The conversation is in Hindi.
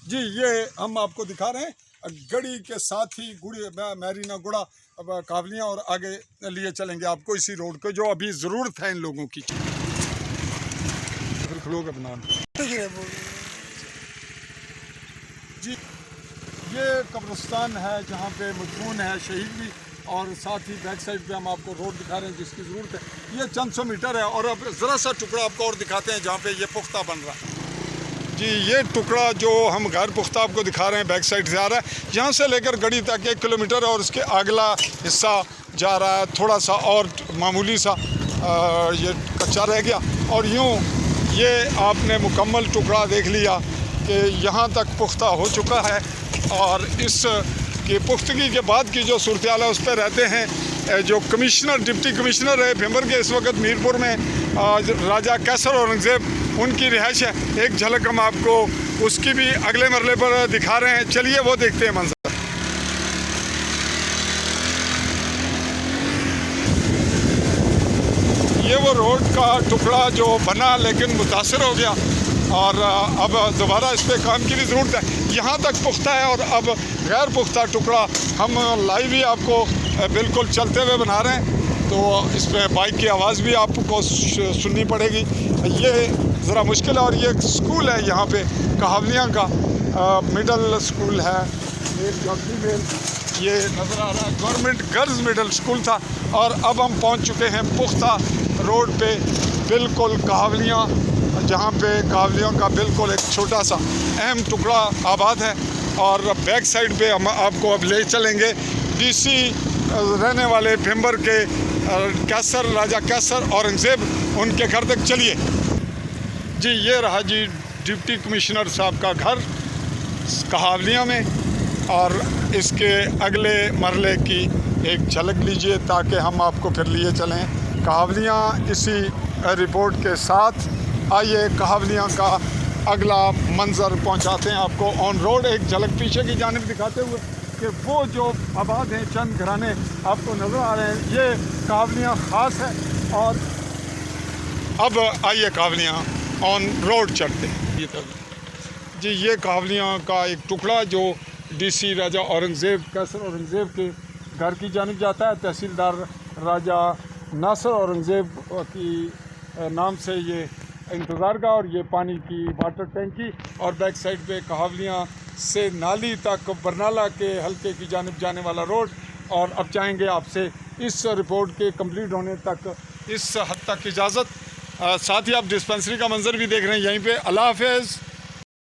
जी ये हम आपको दिखा रहे हैं गड़ी के साथ ही मैरीना गुड़ा कावलियाँ और आगे लिए चलेंगे आपको इसी रोड को जो अभी ज़रूरत है इन लोगों की। जी ये कब्रिस्तान है जहाँ पे मदफून है शहीद भी, और साथ ही बैक साइड पे हम आपको रोड दिखा रहे हैं जिसकी ज़रूरत है। ये चंद सौ मीटर है और अब ज़रा सा टुकड़ा आपको और दिखाते हैं जहाँ पे ये पुख्ता बन रहा है। जी ये टुकड़ा जो हम गैर पुख्ता आपको दिखा रहे हैं बैक साइड से आ रहा है, यहाँ से लेकर गड़ी तक 1 किलोमीटर और उसके अगला हिस्सा जा रहा है थोड़ा सा और मामूली सा ये कच्चा रह गया, और यूँ ये आपने मुकम्मल टुकड़ा देख लिया कि यहाँ तक पुख्ता हो चुका है। और इस की पुख्तगी के बाद की जो सूरत हाल है उस पर रहते हैं जो कमिश्नर डिप्टी कमिश्नर है भिंबर के इस वक्त मीरपुर में राजा कैसर औरंगज़ेब उनकी रिहाइश है। एक झलक हम आपको उसकी भी अगले मरले पर दिखा रहे हैं, चलिए वो देखते हैं मंजर। ये वो रोड का टुकड़ा जो बना लेकिन मुतासर हो गया और अब दोबारा इस पर काम की भी ज़रूरत है। यहाँ तक पुख्ता है और अब गैर पुख्ता टुकड़ा हम लाइव ही आपको बिल्कुल चलते हुए बना रहे हैं, तो इसमें बाइक की आवाज़ भी आपको सुननी पड़ेगी। ये ज़रा मुश्किल है। और ये स्कूल है यहाँ पे कहावलियाँ का मिडल स्कूल है, ये नज़र आ रहा है गवर्नमेंट गर्ल्स मिडल स्कूल था। और अब हम पहुँच चुके हैं पुख्ता रोड पे बिल्कुल कहावलियाँ, जहाँ पे कहावलियों का बिल्कुल एक छोटा सा अहम टुकड़ा आबाद है। और बैक साइड पे हम आपको अब ले चलेंगे डीसी रहने वाले भिंबर के कैसर राजा कैसर औरंगज़ेब उनके घर तक। चलिए जी ये रहा जी डिप्टी कमिश्नर साहब का घर कहावलियाँ में, और इसके अगले मरले की एक झलक लीजिए ताकि हम आपको फिर लिए चलें कहावलियाँ इसी रिपोर्ट के साथ। आइए कहावलियाँ का अगला मंज़र पहुँचाते हैं आपको ऑन रोड। एक झलक पीछे की जानिब दिखाते हुए कि वो जो आबाद हैं चंद घराने आपको नज़र आ रहे हैं, ये कहावलियाँ ख़ास है। और अब आइए कहावलियाँ ऑन रोड चढ़ते हैं। जी ये कहावलियाँ का एक टुकड़ा जो डीसी राजा औरंगज़ेब कैसर औरंगज़ेब के घर की जानिब जाता है। तहसीलदार राजा नासिर औरंगज़ेब की नाम से ये इंतज़ार का, और ये पानी की वाटर टैंकी, और बैक साइड पे कहावलियाँ से नाली तक बरनाला के हल्के की जानिब जाने वाला रोड। और अब चाहेंगे आपसे इस रिपोर्ट के कंप्लीट होने तक इस हद तक इजाज़त। साथ ही आप डिस्पेंसरी का मंजर भी देख रहे हैं यहीं पे। अल्लाह हाफ़िज़।